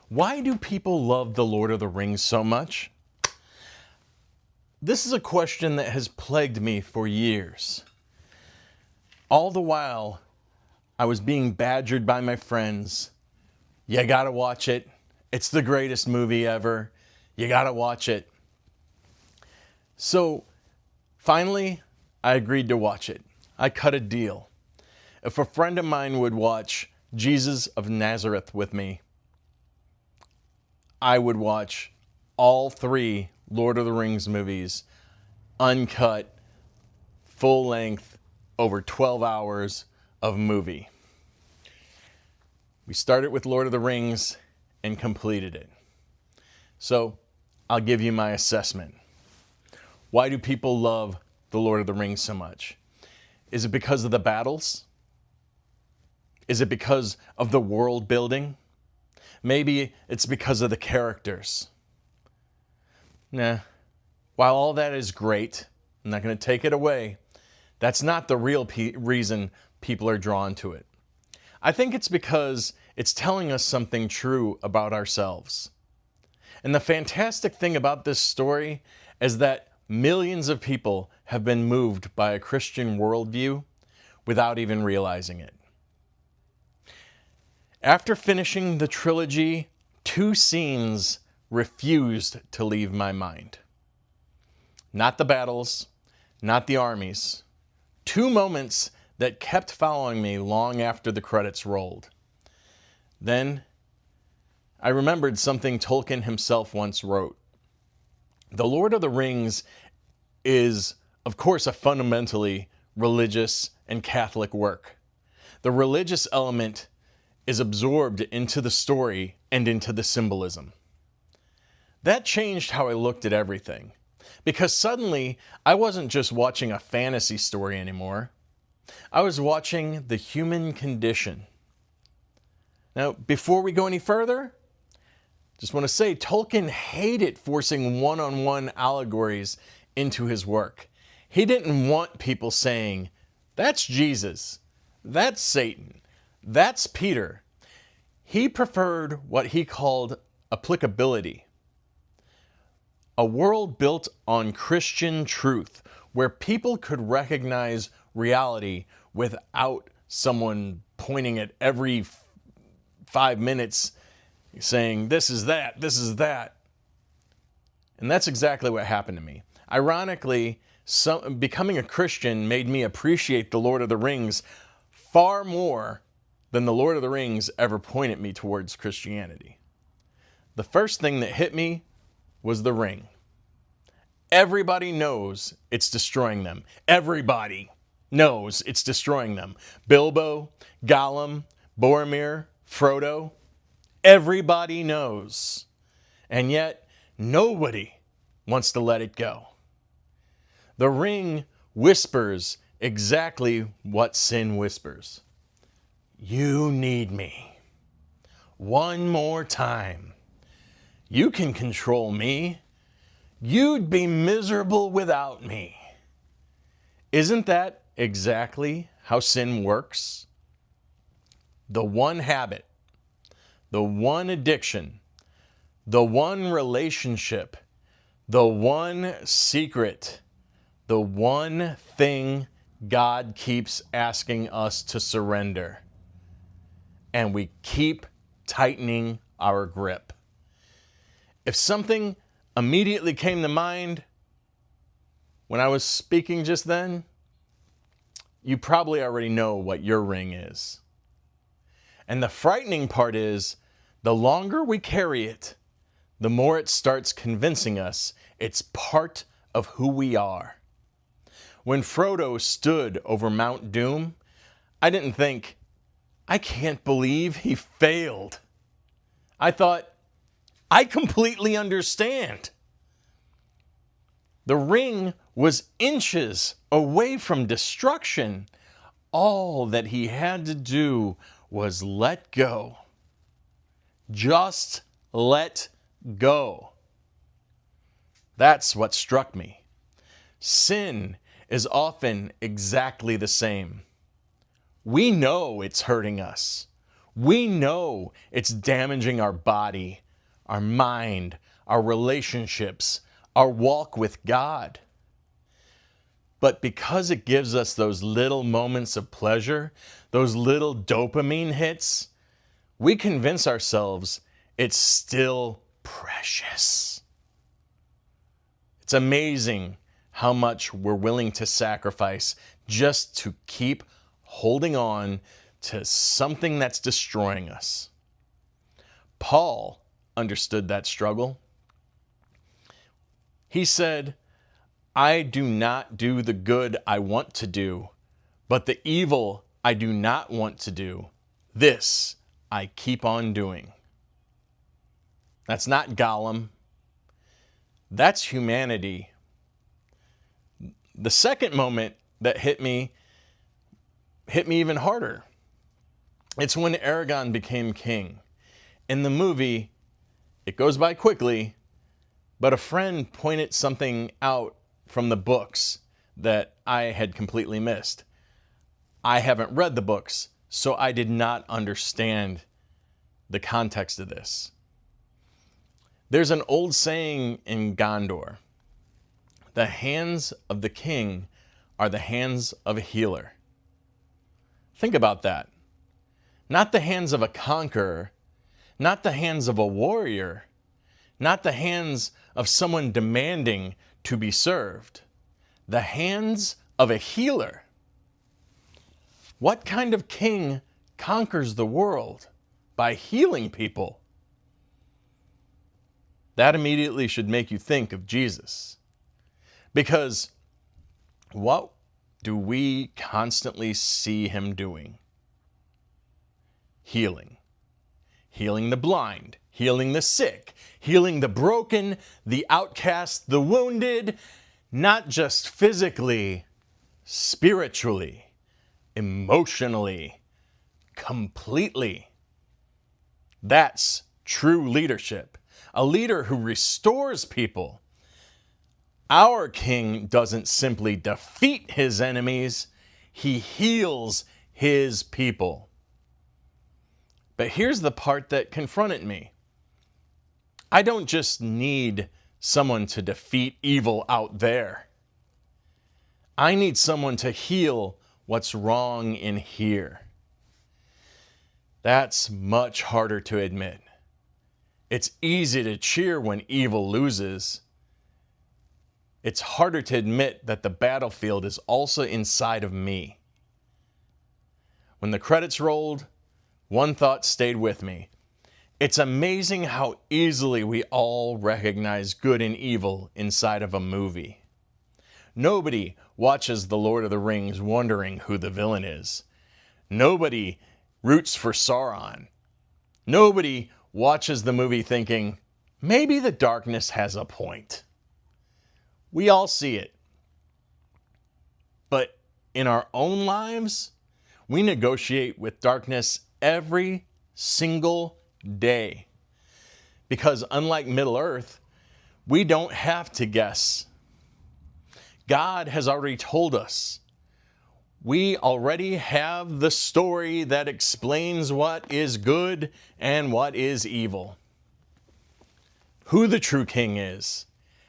Why do people love The Lord of the Rings so much? This is a question that has plagued me for years. All the while, I was being badgered by my friends. You gotta watch it. It's the greatest movie ever. You gotta watch it. So, finally, I agreed to watch it. I cut a deal. If a friend of mine would watch Jesus of Nazareth with me, I would watch all 3 Lord of the Rings movies, uncut, full length, over 12 hours of movie. We started with Lord of the Rings and completed it. So, I'll give you my assessment. Why do people love The Lord of the Rings so much? Is it because of the battles? Is it because of the world building? Maybe it's because of the characters. Nah. While all that is great, I'm not going to take it away, that's not the real reason people are drawn to it. I think it's because it's telling us something true about ourselves. And the fantastic thing about this story is that millions of people have been moved by a Christian worldview without even realizing it. After finishing the trilogy, 2 scenes refused to leave my mind. Not the battles, not the armies. 2 moments that kept following me long after the credits rolled. Then, I remembered something Tolkien himself once wrote. The Lord of the Rings is, of course, a fundamentally religious and Catholic work. The religious element is absorbed into the story and into the symbolism. That changed how I looked at everything, because suddenly I wasn't just watching a fantasy story anymore. I was watching the human condition. Now, before we go any further, just want to say Tolkien hated forcing one-on-one allegories into his work. He didn't want people saying, "That's Jesus, that's Satan, that's Peter." He preferred what he called applicability. A world built on Christian truth, where people could recognize reality without someone pointing at every 5 minutes saying, "This is that, this is that." And that's exactly what happened to me. Ironically, becoming a Christian made me appreciate The Lord of the Rings far more than The Lord of the Rings ever pointed me towards Christianity. The first thing that hit me was the ring. Everybody knows it's destroying them. Everybody knows it's destroying them. Bilbo, Gollum, Boromir, Frodo, everybody knows. And yet, nobody wants to let it go. The ring whispers exactly what sin whispers. You need me. One more time. You can control me. You'd be miserable without me. Isn't that exactly how sin works? The one habit, the one addiction, the one relationship, the one secret, the one thing God keeps asking us to surrender. And we keep tightening our grip. If something immediately came to mind when I was speaking just then, you probably already know what your ring is. And the frightening part is, the longer we carry it, the more it starts convincing us it's part of who we are. When Frodo stood over Mount Doom, I didn't think, "I can't believe he failed." I thought, "I completely understand." The ring was inches away from destruction. All that he had to do was let go. Just let go. That's what struck me. Sin is often exactly the same. We know it's hurting us. We know it's damaging our body, our mind, our relationships, our walk with God. But because it gives us those little moments of pleasure, those little dopamine hits, we convince ourselves it's still precious. It's amazing how much we're willing to sacrifice just to keep holding on to something that's destroying us. Paul understood that struggle. He said, I do not do the good I want to do, but the evil I do not want to do, this I keep on doing. That's not Gollum. That's humanity. The second moment that hit me even harder. It's when Aragorn became king. In the movie, it goes by quickly, but a friend pointed something out from the books that I had completely missed. I haven't read the books, so I did not understand the context of this. There's an old saying in Gondor: the hands of the king are the hands of a healer. Think about that. Not the hands of a conqueror, not the hands of a warrior, not the hands of someone demanding to be served. The hands of a healer. What kind of king conquers the world by healing people? That immediately should make you think of Jesus. Because what do we constantly see him doing? Healing. Healing the blind, healing the sick, healing the broken, the outcast, the wounded, not just physically, spiritually, emotionally, completely. That's true leadership. A leader who restores people. Our king doesn't simply defeat his enemies, he heals his people. But here's the part that confronted me. I don't just need someone to defeat evil out there. I need someone to heal what's wrong in here. That's much harder to admit. It's easy to cheer when evil loses. It's harder to admit that the battlefield is also inside of me. When the credits rolled, one thought stayed with me. It's amazing how easily we all recognize good and evil inside of a movie. Nobody watches The Lord of the Rings wondering who the villain is. Nobody roots for Sauron. Nobody watches the movie thinking, maybe the darkness has a point. We all see it. But in our own lives, we negotiate with darkness every single day. Because unlike Middle Earth, we don't have to guess. God has already told us. We already have the story that explains what is good and what is evil. Who the true king is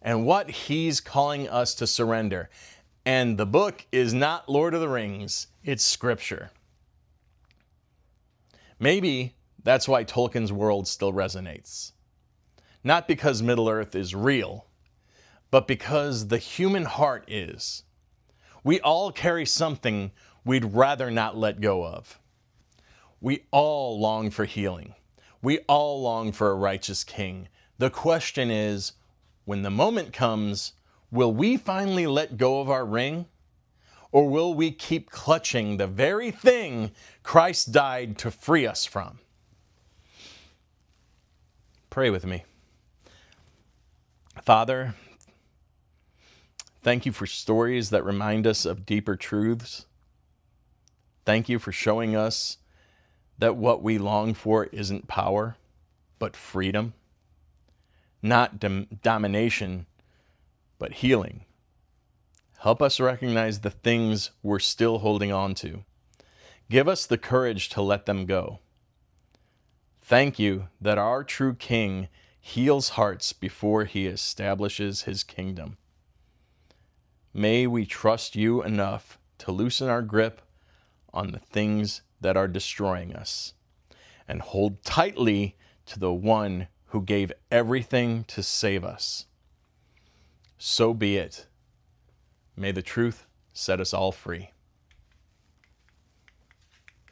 and what he's calling us to surrender. And the book is not Lord of the Rings, it's Scripture. Maybe that's why Tolkien's world still resonates. Not because Middle-earth is real, but because the human heart is. We all carry something we'd rather not let go of. We all long for healing. We all long for a righteous king. The question is, when the moment comes, will we finally let go of our ring? Or will we keep clutching the very thing Christ died to free us from? Pray with me. Father, thank you for stories that remind us of deeper truths. Thank you for showing us that what we long for isn't power, but freedom. Not domination, but healing. Help us recognize the things we're still holding on to. Give us the courage to let them go. Thank you that our true King heals hearts before he establishes his kingdom. May we trust you enough to loosen our grip on the things that are destroying us and hold tightly to the one who gave everything to save us. So be it. May the truth set us all free.